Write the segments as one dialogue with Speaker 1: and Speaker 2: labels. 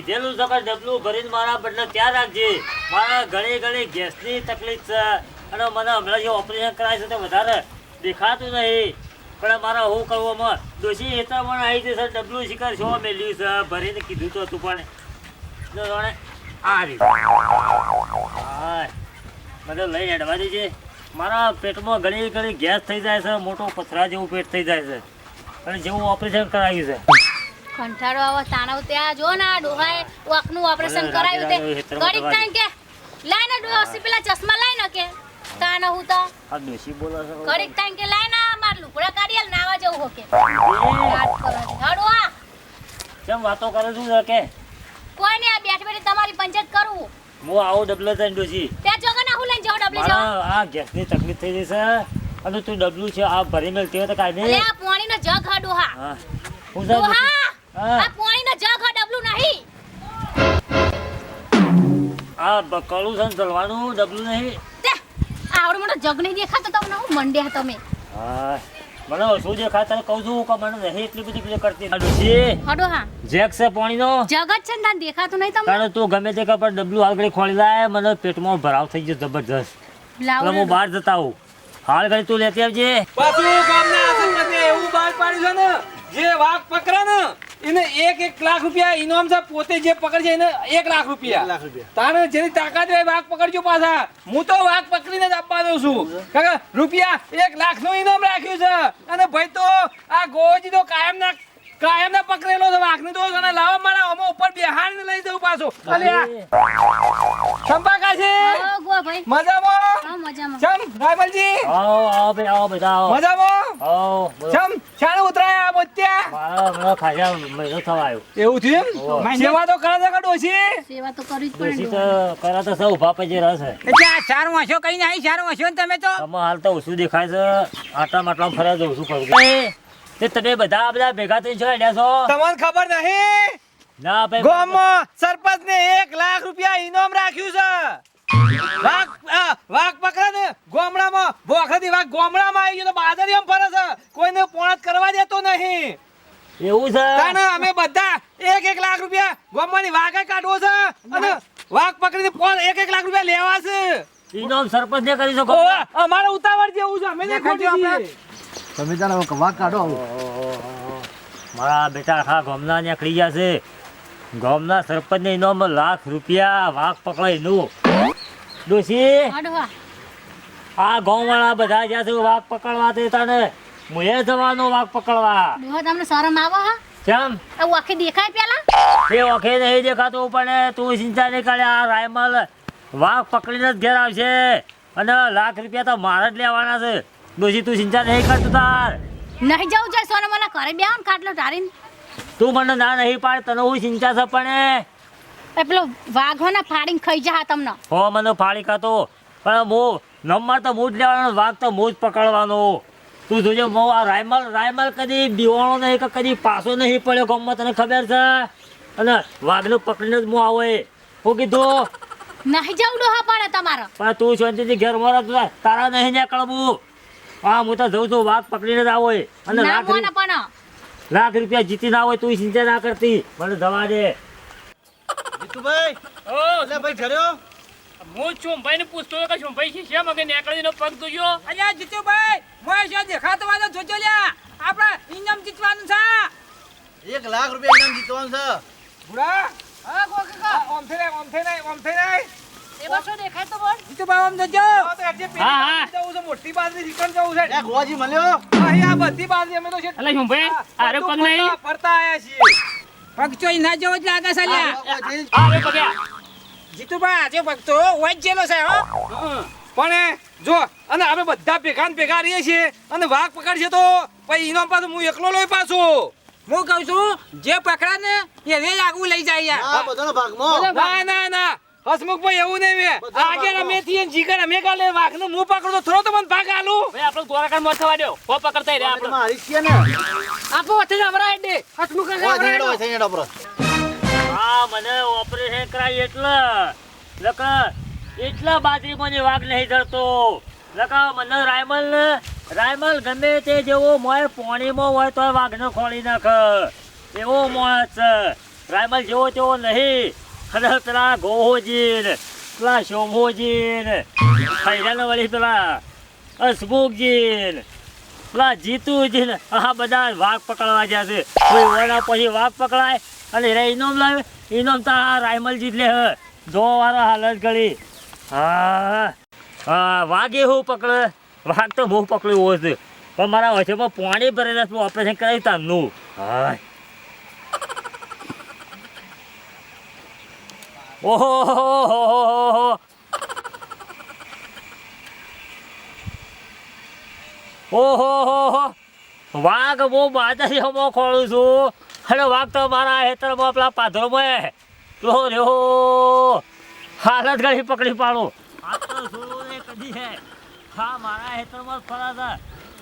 Speaker 1: કીધેલું છે કે ડબલું ભરીને મારા બદલે ત્યાં રાખજે. મારા ઘણી ગેસની તકલીફ છે અને મને હમણાં જે ઓપરેશન કરાય છે તે વધારે દેખાતું નહીં. પણ મારા શું કરવામાં ડોશી એ તો મને આવી જશે. ડબલું શિકાર છો મેલ્યું છે ભરીને કીધું તો હતું પણ આ રહ્યું. મને લઈને હેડવા દેજે. મારા પેટમાં ઘણી ગેસ થઈ જાય છે. મોટો પથરા જેવું પેટ થઈ જાય છે અને જેવું ઓપરેશન કરાવ્યું છે.
Speaker 2: કંઠાળો આવો તાણવ ત્યાં જો ને આ ડોહાએ વાકનું ઓપરેશન કરાવ્યું તે ઘડીક ટાઈમ કે લાઈને ડોસી પેલા ચશ્મા લાઈને કે તાણ હું તો
Speaker 1: આ ડોશી બોલે છે.
Speaker 2: ઘડીક ટાઈમ કે લાઈને માર લુગડા કાઢીએ નાવા જવું હો કે હડો આ
Speaker 1: કેમ વાતો કરે છું છે કે
Speaker 2: કોઈ નહીં આ બેઠી તમારી પંચાયત કરવું.
Speaker 1: હું આવું ડબલો થઈને ડોશી
Speaker 2: ત્યાં જોગન હું લઈને જાવ ડબલી જાવ.
Speaker 1: આ ગેસની તકલીફ થઈ ગઈ છે અને તું ડબલું છે આ ભરી મેલ તે તો કાઈ
Speaker 2: અલે
Speaker 1: નહીં.
Speaker 2: આ પાણીનો જગ હડો હા
Speaker 1: હા હું સાહેબ
Speaker 2: ડોહા
Speaker 1: હા.
Speaker 2: આ પાણીનો જગ હ ડબલું નહીં.
Speaker 1: આ બકલું છે ને ચલવાનું ડબલું નહીં.
Speaker 2: તે આવડો મોટો જગ નહીં દેખાતો તમને હું મંડ્યા તમે.
Speaker 1: હા મને શું દેખાય તને કહું છું કે મને નહીં એટલી બધી પેલી કરતી આ ડોશી
Speaker 2: હડો હા
Speaker 1: જેક છે પાણીનો
Speaker 2: જગ જ છે ને તને દેખાતું નહીં તમને.
Speaker 1: કારણ તું ગમે તે કપડ ડબલું હાલ ઘડી ખોલી લાય મને પેટમાં ભરાવ થઈ ગયો જબરજસ્ત.
Speaker 2: લાવો
Speaker 1: એટલે હું બહાર જતા આવું. હાલ ઘડી તું લેતી આવજે.
Speaker 3: પાછું ગામના આસંગતે એવું બહાર પાડ્યું છે ને જે વાઘ પકડે ને એને 1 લાખ રૂપિયા ઇનામ છે. પોતે જે પકડશે એને 1 લાખ રૂપિયા. તારે જેની તાકાત હોય વાઘ પકડજો પાછા. હું તો વાઘ પકડીને જ આપવા દઉં છું. કારણ કે રૂપિયા 1 લાખનું ઇનામ રાખ્યું છે અને ભાઈ તો આ ગોજી તો કાયમના પકડેલો છે વાઘને તો અને લાવો મારા ઓમો ઉપર બેહાડીને લઈ જવું પાછો. અલ્યા સંપા કાશી
Speaker 2: હા ગો ભાઈ
Speaker 3: મજામાં
Speaker 2: હા મજામાં.
Speaker 3: ચમ રાયમલજી
Speaker 1: આવો ભાઈ આવો બધા આવો.
Speaker 3: મજામાં
Speaker 1: આવો બોલો.
Speaker 3: ચમ ચાણ ઉતરાયા બોત્યા
Speaker 1: મારા ખાજા મહિનો થવા આવ્યો.
Speaker 3: એવું થયું એમ સેવા તો કરે છે કે ડોશી
Speaker 2: સેવા તો કરવી જ
Speaker 1: ડોશી
Speaker 2: પડે.
Speaker 1: તો કરા તો સૌ ઉભા પછી રસ છે.
Speaker 4: એટલે આ 4 વાંસો કઈ નહીં 4 વાંસો ને તમે તો
Speaker 1: આમાં હાલ તો ઓછું દેખાય છે. આટલા માટલા ફર્યા તો ઓછું કરું તે તમે બધા ભેગા થઈ છો હેડ્યા છો
Speaker 3: તમને ખબર નહીં
Speaker 1: ના ભાઈ
Speaker 3: ગામમાં સરપંચ ને 1 લાખ રૂપિયા ઇનામ રાખ્યું છે. વાઘ પકડે ને ગામડામાં ભોખડી વાઘ ગામડામાં આવી ગયો તો બાદરિયામાં ફરે છે. કોઈને પોણત કરવા દેતો નહીં.
Speaker 1: એવું છે.
Speaker 3: તાને અમે બધા 1 લાખ રૂપિયા ગામમાંની વાઘે કાઢવો છે અને વાઘ પકડીને 1 લાખ રૂપિયા લેવા છે.
Speaker 1: ઇનામ સરપંચ ને કરી શકો.
Speaker 3: ઓવે, અમારે ઉતાવળ જેવું છે અમે નહીં ખોટી છીએ.
Speaker 5: તમે જાણો વાઘ કાઢો
Speaker 1: મારા બેટા આખા ગામના નીકળી ગયા છે. ગામના સરપંચ ને ઇનામ લાખ રૂપિયા વાઘ પકડાય નું. ડોશી
Speaker 2: હડો હા
Speaker 1: આ ગામ વાળા બધા જ્યાં છે વાઘ પકડવા તે તને મુએ જવાનો વાઘ પકડવા.
Speaker 2: ડોહા તમને શરમ આવે હા
Speaker 1: કેમ
Speaker 2: આ વાખે દેખાય પેલા
Speaker 1: એ વખે નહીં દેખાતું પણ તું ચિંતા નહીં કરે. આ રાયમલ વાઘ પકડીને જ ઘેર આવશે અને લાખ રૂપિયા તો મારે જ લેવાના છે. ડોશી તું ચિંતા નહીં કરતું તાર.
Speaker 2: નહીં જવું જોઈએ સોને મને ઘરે બેહો ને ખાટલો ઢારીને.
Speaker 1: તું મને ના નહીં પાડ તને હું ચિંતા છે પણ
Speaker 2: એ પેલો વાઘો ને ફાડીને ખાઈ જા તમને.
Speaker 1: હો મને ફાળી ખાતો પણ હું નંબર તો હું જ લેવાનો વાઘ તો હું જ પકડવાનો. તું જોજે હું આ રાયમલ કદી દીવાણો નહીં કે કદી પાછો નહીં પડ્યો ગામમાં તને ખબર છે. અને વાઘને પકડીને જ હું આવો હું કીધું
Speaker 2: નહીં જવું ડોહા પડે તમારે.
Speaker 1: પણ તું શાંતિથી ઘેર મારા તારા નહીં નીકળવું. હા હું તો જઉં છું વાઘ પકડીને જ આવો અને
Speaker 2: ના
Speaker 1: લાખ
Speaker 2: મોને પણ
Speaker 1: લાખ રૂપિયા જીતી ના હોય તું ચિંતા ના કરતી મને દવા દે.
Speaker 5: જીતુભાઈ
Speaker 3: ઓ
Speaker 5: એટલે ભાઈ ઘર્યો
Speaker 3: હું ચોંભાઈ ને પૂછતો કે ચોંભાઈ છે શેમ અગે નેકળીનો પગ દુજો.
Speaker 4: અલ્યા જીતુભાઈ મોય છે દેખાતો વાળો જોજો લ્યા આપણે ઇનામ જીતવાનું છે.
Speaker 5: 1 લાખ રૂપિયા ઇનામ જીતવાનું છે.
Speaker 3: બુડા
Speaker 4: હા ગો કાકા
Speaker 3: ઓમ થઈ નહીં
Speaker 2: એ બસો દેખાય તો બોલ.
Speaker 4: જીતુભાઈ આમ જોજો.
Speaker 3: તો એટલે
Speaker 1: હા, હા.
Speaker 3: પેલી જવું છે મોટી બાજરી રીકણ જવું છે.
Speaker 5: એ ગોવાજી મળ્યો
Speaker 3: અહીં આ બધી બાજરી અમે તો છે
Speaker 1: અલે ચોંભાઈ, આરે પગ નહીં.
Speaker 3: ફરતા આયા છીએ.
Speaker 4: પગ ચોઈ ના જેવો જ લાગે છે લ્યા.
Speaker 3: જીતુભાઈ આજે ભક્તો હોય જ જેલો છે હો. પણ જો અને આપણે બધા ભેગા ને ભેગા રહીએ છીએ અને વાઘ પકડશે તો પછી ઇનામ પાછું હું એકલો લઈ પાછો.
Speaker 4: હું કહું છું જે પકડા ને એને જ આગું લઈ જાય યાર.
Speaker 5: આ બધાનો ભાગમાં
Speaker 3: ના હસમુખભાઈ એવું નહીં મેં આજે અમે થી જીગર અમે કાલે વાઘને હું પકડતો થોડો તો મને ભાગ આલું.
Speaker 1: ભાઈ આપણે ગોરાકાંડ માં થવા દો કો પકડતા રહ્યા આપણે.
Speaker 5: મારી છીએ ને
Speaker 4: આપો વચ્ચે જ હમણાં એડે હસમુખ કાકા
Speaker 5: હોય
Speaker 4: હમણાં
Speaker 5: થઈને પર
Speaker 1: હા મને ઓપરેશન કરાય એટલા બાજરીમાં વાઘ નહીં ધરતો. મને રાયમલ ગમે તે જેવો મોય પાણીમાં હોય તો વાઘને ખોળી નાખે એવો મોય છે. રાયમલ જેવો તેવો નહીં. અને પેલા ગોહોજી ને પેલા શોભોજી ને ખૈરાના વળી પેલા હસમુખજી ને પેલા જીતુજી ને આ બધા વાઘ પકડવા ગયા છે. કોઈ વણા પછી વાઘ પકડાય અને રે ઇનામ લાવે. ઇનામ તો આ રાયમલજી જ લે જો વાળા હાલત ગળી. હા હા વાઘ એવું પકડે. વાઘ તો બહુ પકડ્યું હોય છે પણ મારા વચ્ચેમાં પાણી ભરેલા ઓપરેશન કરાવ્યું તારનું. હા ઓહો ઓહો વાઘ બહુ બાજારીઓમાં ખોળું છું. અને વાઘ તો મારા હેતરમાં પેલા પાથરોમાં રહ્યો હાલત ગળી પકડી પાડું. આ તો જોયું ને કદી હે. હા મારા હેતરમાં જ ફરા હતા.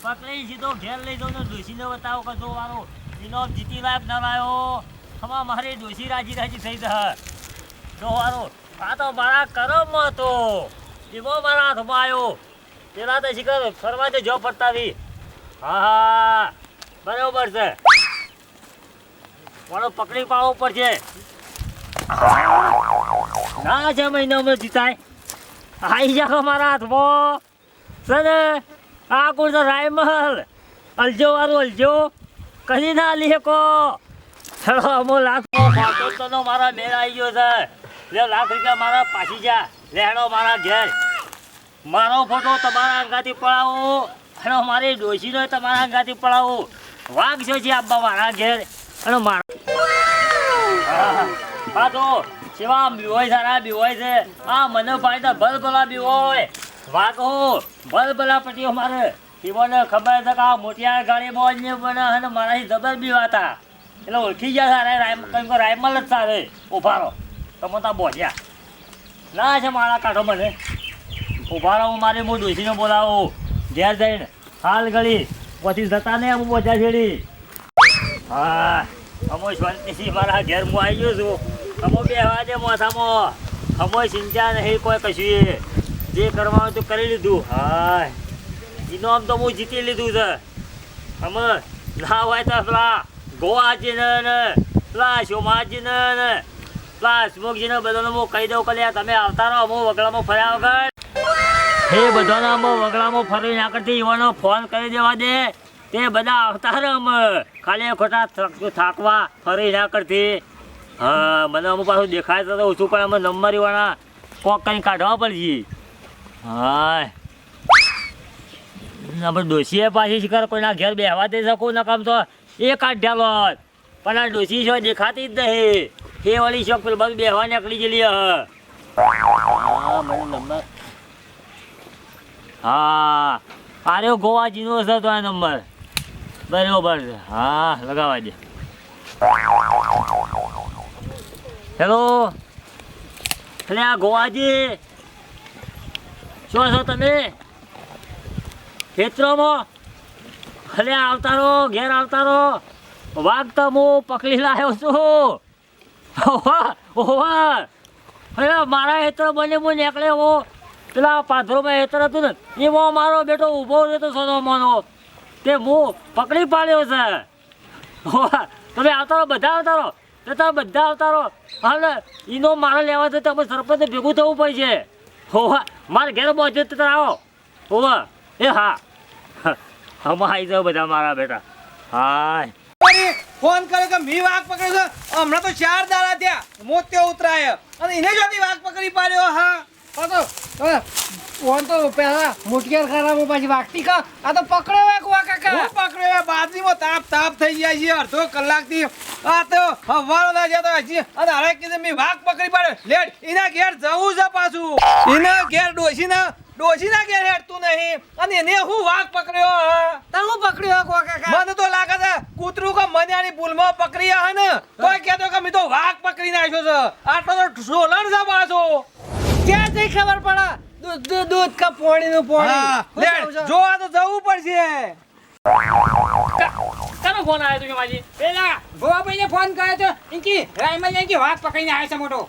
Speaker 1: પકડી સીધો ઘેર લઈ જાઉં ને ડોશીને બતાવો કે જો વાળો એનો જીતી લાયક ન લાયો. હમણાં મારી ડોશી રાજી રાજી થઈ જાય. જો વાળો આ તો મારા કરમમાં હતો. એવો મારા હાથમાં આવ્યો. પેલા તો શીખર ફરવા તો જો પડતા હતી. હા હા બરોબર છે. વાળો પકડી પાડવો પડશે. ના છે મહિનામાં જીતાય. આવી જાઓ મારા હાથમાં છે ને. આ કોણ છે રાયમલ. અલજો વાળું અલજો કદી ના લે કો. ચલો અમો લાખ ફોટો મારા મેળ આવી ગયો છે. લે લાખ રૂપિયા મારા પાછી જા. લેણો મારા ઘેર. મારો ફોટો તમારા અંગાથી પડાવો અને મારી ડોશીનો તમારા અંગાથી પડાવો. વાઘ છે આબા મારા ઘેર અને મારા હા તો સેવા બીવાય સારા બીવાય છે. આ મને ફાયદા ભલભલા બીવાય. વાઘો ભલભલા પટીઓ મારે એમને ખબર છે કે આ મોટિયા ગાડીમાં જ બને અને મારાથી જબર બીવાતા એટલે ઓળખી ગયા સારા. રાયમલ જ સારે ઉભારો તમે ત્યાં બોલ્યા ના છે મારા કાઢો મને. ઉભા રહો મારે હું ડોશીને બોલાવો ઘેર જઈને હાલ ગળી પછી જતા નહીં અમુક બધા છેડી. હા અમો શાંતિથી મારા ઘેર હું આવી ગયો છું. અમો બેહવા દે મોથામાં. અમો ચિંતા નહીં કોઈ કશું. જે કરવાનું તો કરી લીધું. હા ઇનામ તો હું જીતી લીધું છે. અમે ના હોય તો પેલા ગોવાજીને ને પેલા સોમાજીને ને પેલા હસમુખજીને બધાને હું કહી દઉં કે તમે આવતા રહો. હું વગડામાં ફર્યા વગર એ બધાના વગડામાં ફરી ના કરતી એવાનો ફોન કરી દેવા દે. તે બધા આવતા રહે અમે ખાલી ખોટા થાકવા ફરી ના કરતી. હા મને અમુક પાછું દેખાય તો ઓછું પણ અમે નંબરીવાળા કોક કંઈ કાઢવા પડશે. હા આપણે ડોશીએ પાછી શિકાર કોઈના ઘેર બેહવા દઈ શકું ન કામ તો એ કાઢ્યાલો પણ આ ડોશી શો દેખાતી જ નહીં. એ વળી શોખ પેલું બધું બેહવા નીકળી ગયેલી. હા મને નંબર હા આર્યો ગોવાજીનો હશે તો આ નંબર બરાબર છે. હા લગાવવા દે. હેલો એટલે આ ગોવાજી શું છો તમે ખેતરોમાં? એટલે આવતા રહો ઘેર આવતા રહો. વાઘ તો હું પકડી લાવ્યો છું. ઓવા અરે મારા હેતર બને હું નીકળ્યો. પેલા પાથરોમાં હેતર હતું ને એમાં મારો બેટો ઊભો રહેતો સોનોમાંનો તે હું પકડી પાડ્યો છે. તમે આવતા રહો બધા આવતા રહો. તમે બધા આવતા રહો. હાલે એનો મારો લેવા છે તમે સરપંચ ભેગું થવું પડશે. હોવા મારે ઘેર પહોંચ્યો તો આવો. હોવા એ હા હમણાં આવી જાઓ બધા મારા બેટા. હા
Speaker 3: ફોન કરે કે મી વાઘ પકડ્યો છે. હમણાં તો 4 દાડા થયા મોત્યો ઉતરાય અને એને જોતી વાઘ પકડી પાડ્યો. હા
Speaker 4: ફોન તો પેલા મોટિયાર ખરાબ પાછી વાગતી કા આ તો પકડ્યો કાકા.
Speaker 3: હું પકડ્યો બાજરીમાં તાપ થઈ જાય છે અડધો કલાકથી. આ તો હવારો ના જતો હજી અને હવે કીધું મેં વાઘ પકડી પાડ્યો. લેટ એના ઘેર જવું છે પાછું. એના ઘેર ડોશીના ઘેર હેડતું નહીં અને એને હું વાઘ પકડ્યો.
Speaker 4: તમે હું પકડ્યો કાકા?
Speaker 3: મને તો લાગે છે કૂતરું કે મને આની ભૂલમાં પકડી હે ને કોઈ કહેતો કે મેં તો વાઘ પકડી નાખ્યો છે. આટલો તો સોલણ છે પાછો.
Speaker 4: ક્યાં જઈ ખબર પડે દૂધ કા પાણીનું પાણી.
Speaker 3: લેટ જોવા તો જવું પડશે.
Speaker 4: તારો ફોન આવ્યો તો માજી પેલા ગોવાભાઈને ફોન કર્યો તો ઇનકી રાયમલ ને કે વાઘ પકડીને આવ્યો છે મોટો.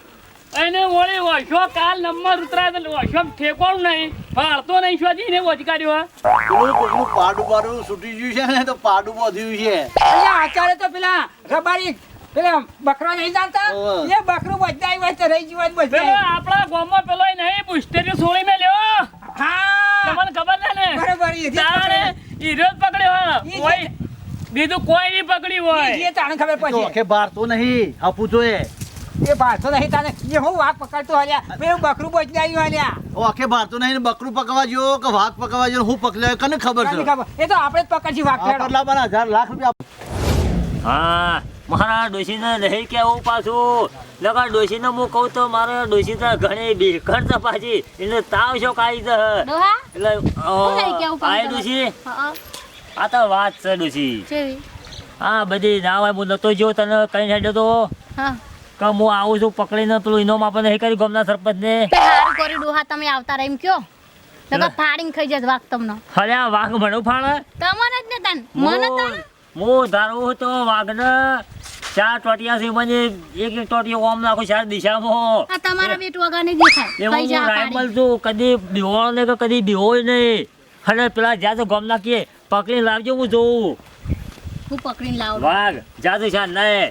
Speaker 6: એને વળી વર્ષો કાલ નંબર ઉતરાય તો વર્ષો ઠેકોણ નહીં ફાળતો નહીં શોધી ને વચકાર્યો.
Speaker 5: પાડું છૂટી ગયું છે ને તો પાડું બધું છે.
Speaker 4: અહીંયા અત્યારે તો પેલા રબારી પેલા બકરો નહીં જાણતા
Speaker 5: ઓવે.
Speaker 4: એ બકરું બધાય હોય તો રહી જીવન
Speaker 6: પેલો
Speaker 4: બધા
Speaker 6: આપણા ગામમાં પેલો નહીં પુસ્તરી સોળી મેલ્યો
Speaker 4: હા
Speaker 6: તમને ખબર છે ને
Speaker 4: બરોબર એ જે
Speaker 6: તાણે હીરો જ પકડ્યો
Speaker 4: ઈ
Speaker 6: હોય બીજું કોઈ નહીં પકડ્યું
Speaker 4: એ
Speaker 6: હોય
Speaker 4: તાણે ખબર
Speaker 5: તો
Speaker 4: પડશે
Speaker 5: આખે બારતો નહીં આપું જોઈએ
Speaker 4: એ ભાતો નહીં તાને એ હું વાઘ પકડતો હલ્યા પેલું બકરું બચડાયું હલ્યા
Speaker 5: ઓ આખે બારતો નહીં ને બકરું પકવા જો કે વાઘ પકવા જો હું પકડ્યો કને ખબર
Speaker 4: તને
Speaker 5: છે
Speaker 4: ખબર એ તો આપણે જ પકડશી વાઘ
Speaker 5: આ
Speaker 4: ખેડો
Speaker 5: પરલાબાના 1000 લાખ રૂપિયા
Speaker 1: હા મારા ડોશીને નહીં કેવું પાછું લગા ડોશીને હું કહું તો મારે ડોશી તો ઘણી બેકાર છે પાછી એને તાવ છો કાઢી દે
Speaker 2: ડોહા
Speaker 1: એટલે
Speaker 2: હું લઈ કેવું કહું
Speaker 1: આય
Speaker 2: તમે?
Speaker 1: ડોશી
Speaker 2: હા
Speaker 1: આ તો વાત છે ડોશી
Speaker 2: જેવી
Speaker 1: હા બધી ના હોય હું નતો જો તને કઈ હેડ્યો તો
Speaker 2: હા
Speaker 1: કે હું આવું છું પકડીને પેલું ઇનામ આપણને નહીં કરી ગામના સરપંચને
Speaker 2: તે હારું કર્યું ડોહા તમે આવતા રહી એમ કયો નકર ફાડીને ખાઈ જત વાઘ તમને
Speaker 1: અરે આ વાઘ ભણું ફાળે
Speaker 2: તમને જ ને તન મને તન
Speaker 1: હું ધારું તો વાઘને 4 ટોટિયા છે મને એક ટોટિયો ઓમ નાખું 4 દિશામાં
Speaker 2: આ તમારા બેટ વગર નહીં દેખાય
Speaker 1: એમાં
Speaker 2: ખાઈ
Speaker 1: હું
Speaker 2: જા
Speaker 1: રાયમલ છું કદી બિહોળ ને કે કદી બિહોય નહીં અને પેલા જ્યાં તો ગામ નાખીએ પકડીને લાવજો હું જોઉં
Speaker 2: હું પકડીને લાવું
Speaker 1: વાઘ જાદુ શાન નહીં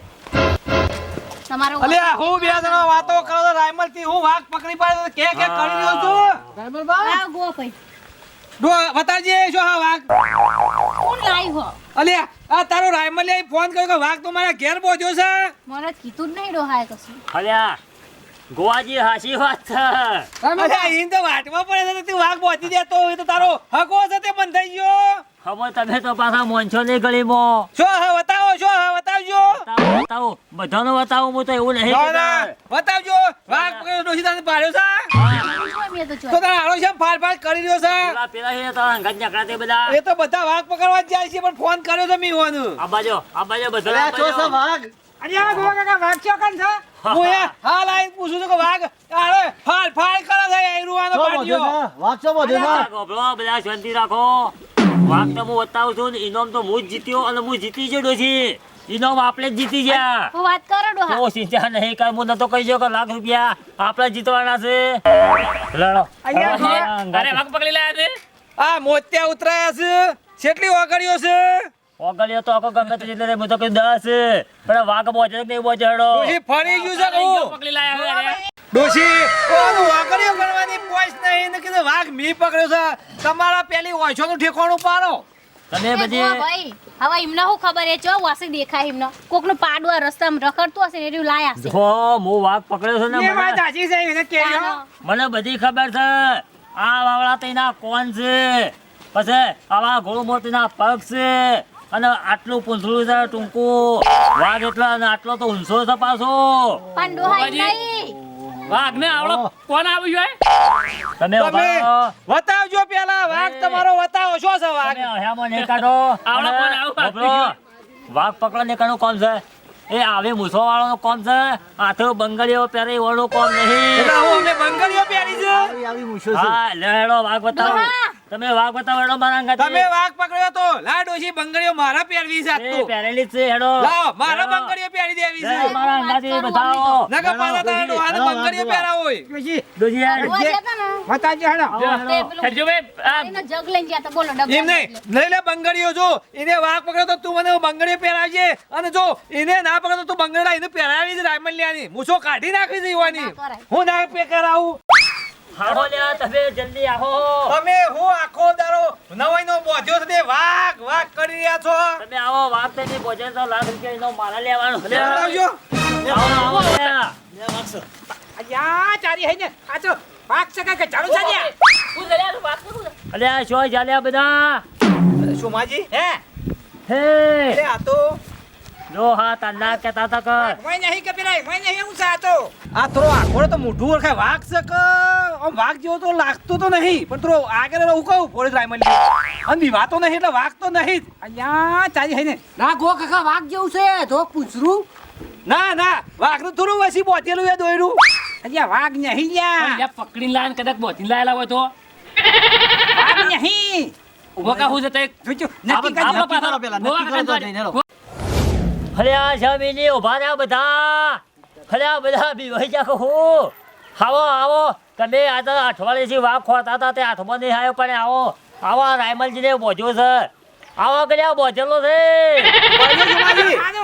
Speaker 2: તમારો
Speaker 3: અલ્યા હું બે જણા વાતો કરો તો રાયમલ થી હું વાઘ પકડી પાડે તો કે કરી રહ્યો છું રાયમલબા
Speaker 2: આ ગો ભાઈ
Speaker 3: ડો બતાજે શું હા વાઘ
Speaker 2: કોણ લાઈ હો
Speaker 3: અલ્યા આ તારો રાયમલે ફોન કર્યો કે વાઘ તો મારા ઘેર પહોંચ્યો છે
Speaker 2: મને કીધું જ નહીં ડોહાએ કશું
Speaker 1: અલ્યા ગોવાજી હાસી વાત છે
Speaker 3: અલ્યા ઈન તો વાટમાં પડે છે તું વાઘ પહોંચી દેતો હોય તો તારો હકો છે તે બંધ થઈ ગયો
Speaker 1: હવે તમે તો પાછા મોનછો નહીં ગળીમાં
Speaker 3: શું હા બતાવો શું હા બતાવજો
Speaker 1: બતાવો બતાવો બધાનો બતાવો હું તો એવું નહીં
Speaker 3: ના,
Speaker 1: કહેતા.
Speaker 3: ના, બતાવજો વાઘ પકડ્યો ડોશી તાને પાડ્યો છે
Speaker 2: મેં તો
Speaker 3: તો
Speaker 2: જોઈ
Speaker 3: તારે આરો છે ફાળ ફાળ કરી રહ્યો છે
Speaker 1: પેલા પેલા છે તો અંગત ઝઘડા તે બધા
Speaker 3: એ તો બધા વાઘ પકડવા જ જાય છે પણ ફોન કર્યો છે મી હોવાનું
Speaker 1: આ બાજુ બધા
Speaker 5: અરે આ ચો છે વાઘ
Speaker 4: અરે આ ગોવા કાકા વાઘ ચો કન છે
Speaker 3: હું એ હાલ આઈને પૂછું છું કે વાઘ અરે ફાળ ફાળ કરે છે એ રૂવાનો
Speaker 5: ચો
Speaker 3: પાડ્યો
Speaker 5: બધે છે વાઘ ચો બધે છે
Speaker 1: ગોબરો બધા શાંતિ રાખો વાઘ તો હું બતાવું છું ને ઇનામ તો હું જ જીત્યો અને હું જીતી ગયો ડોશી ઇનામ આપણે જ જીતી ગયા
Speaker 2: હું વાત કરો ડોહા
Speaker 1: તો સિંચા નહીં કર હું નતો કહી જો કે લાખ રૂપિયા આપણે જીતવાના છે લડો
Speaker 6: અરે વાઘ પકડી લાયા છે
Speaker 3: આ મોત્યા ઉતરાયા છે કેટલી ઓગળ્યો છે
Speaker 1: ઓગળ્યો તો આખો ગમે તે એટલે હું તો કઈ 10 પણ વાઘ બોજે કે નહીં બોજે હેડો
Speaker 3: ડોશી ફરી ગયું છે કહું
Speaker 6: પકડી લાયા છે અરે
Speaker 3: ડોશી ઓનું ઓગળ્યો ગણવાની પોઈસ નહીં ને કીધું વાઘ મી પકડ્યો છે તમારા પેલી ઓછોનું ઠેકાણું પાડો
Speaker 1: તમે
Speaker 2: એ
Speaker 1: બધી
Speaker 2: ગો ભાઈ હવે એમને શું ખબર એ ચો વાસી દેખાય એમને કોકનું પાડું આ રસ્તામાં રખડતું હશે ને એવું લાયા છે
Speaker 1: જો હું વાઘ પકડ્યો છું ને
Speaker 4: એ વાત
Speaker 1: મને-
Speaker 4: સાચી છે એને કેજો
Speaker 2: તાનો.
Speaker 1: મને બધી ખબર છે આ વાવડા તેના કોણ છે પછી આવા ગોળ મોતીના પગ છે અને આટલું પૂંછડું છે ટૂંકું વાઘ એટલે અને આટલો તો ઊંચો છે પાછો
Speaker 2: પણ ડોહા એમ
Speaker 6: બાબાજી.
Speaker 2: નહીં
Speaker 6: વાઘ ને આવડો કોણ આવ્યું છે
Speaker 1: તમે
Speaker 3: તમે
Speaker 1: ઉભા રહો.
Speaker 3: બતાવજો પેલા વાઘ તમારો બતાવો શું છે વાઘ
Speaker 1: તમે હયામાં નહીં કાઢો
Speaker 6: આવડો કોણ
Speaker 1: અને
Speaker 6: આવું
Speaker 1: ઉભરો. વાઘ પકડને કનું કોમ છે એ આવે મૂછો વાળો કોમ છે હાથો બંગડીઓ પહેરે એવાનું કોમ નહીં
Speaker 3: એટલે હું અમને બંગડીઓ પહેરી છે
Speaker 5: આવી આવી મૂછો છે
Speaker 1: હા લેડો વાઘ બતાવો
Speaker 2: ડોહા.
Speaker 1: તમે વાઘ બતાવો હેડો મારા અંગાથી.
Speaker 3: તમે વાઘ પકડ્યો તો લા ડોશી બંગડીઓ મારા પહેરવી છે આજ
Speaker 1: એ
Speaker 3: તો
Speaker 1: પહેરેલી જ છે હેડો
Speaker 3: લાવો મારા
Speaker 1: હેડો.
Speaker 3: બંગડીઓ પહેરી દેવી છે
Speaker 1: લે, મારા અંગાથી બતાવો
Speaker 3: નકા પાછા તારા ડોહાને બંગડીઓ પહેરાવો હોય
Speaker 4: ડોશી
Speaker 1: ડોશી યાર.
Speaker 2: ડોહા જતા ને
Speaker 4: બતાવજો હેડો
Speaker 2: તે પેલું
Speaker 6: હેડજો ભાઈ આ
Speaker 2: એનો જગ લઈને ગયા તા બોલો ડબ્બો
Speaker 3: એમ નહીં લઈ લે બંગડીઓ જો એને વાઘ પકડ્યો તો તું મને બંગડીઓ પહેરાવજે અને જો એને ના પકડો તો તું બંગડા એને પહેરાવી છે રાયમલિયાની મૂછો કાઢી નાખી છે યુવાની
Speaker 2: ના કરાય.
Speaker 3: હું ના પે કરાવું
Speaker 1: આવો લ્યા, તમે જલ્દી આવો
Speaker 3: તમે હું આખો દારો નવાઈનો બોધ્યો છે તે વાઘ વાઘ કરી રહ્યા છો
Speaker 1: તમે આવો વાઘ તેની ભોજન તો લાખ રૂપિયા એનો મારા લેવાનો લે.
Speaker 3: આવજો
Speaker 1: આવો, આવો લ્યા.
Speaker 4: અલ્યા ચારી હઈ ને આ તો વાઘ છે કે ચાલુ છે લ્યા
Speaker 6: હું જલ્યા તો વાત કરું ને.
Speaker 1: અલ્યા શું ચાલ્યા બધા
Speaker 3: સોમાજી
Speaker 4: હે
Speaker 1: હે
Speaker 3: એટલે આ તો
Speaker 1: જો હા તન્ના કેતા તા કર
Speaker 4: મોય નહીં કે પેલા મોય નહીં હું છે આ તો
Speaker 3: આ થોડો આખો તો મોઢું ઓળખાય વાઘ છે કે આમ વાઘ જેવો તો લાગતો તો નહીં પણ થોડો આગળ હું કહું પોલીસ રાયમલી અને વિવાતો નહીં એટલે વાઘ તો નહીં જ.
Speaker 4: અલ્યા ચારી હઈ ને
Speaker 7: ના ગો કાકા વાઘ જેવું છે તો પૂછરું
Speaker 3: ના ના વાઘનું થોડું વસી બોતેલું એ દોયરું
Speaker 4: અલ્યા વાઘ નહીં લ્યા
Speaker 6: અલ્યા પકડીને લાયા ને કદાચ બોધીને લાયેલા હોય તો
Speaker 4: વાઘ નહીં
Speaker 6: ઉભો કા હું જતે
Speaker 4: જોજો નક્કી કરી
Speaker 6: આપણો
Speaker 5: નક્કી કરો પેલા, નક્કી કરો તો જઈને હેડો.
Speaker 1: અલ્યા જમીની ઉભા રહ્યા બધા અલ્યા બધા બીવાઈ જા હું આવો આવો તમે આ તો અઠવાડિયેથી વાઘ ખોતા હતા તે હાથમાં નહીં આવ્યો પણ આવો આવો રાયમલજીને બોધ્યો છે આવો કલ્યા બોધેલો છે
Speaker 3: બોલજો સોમાજી.
Speaker 4: આનો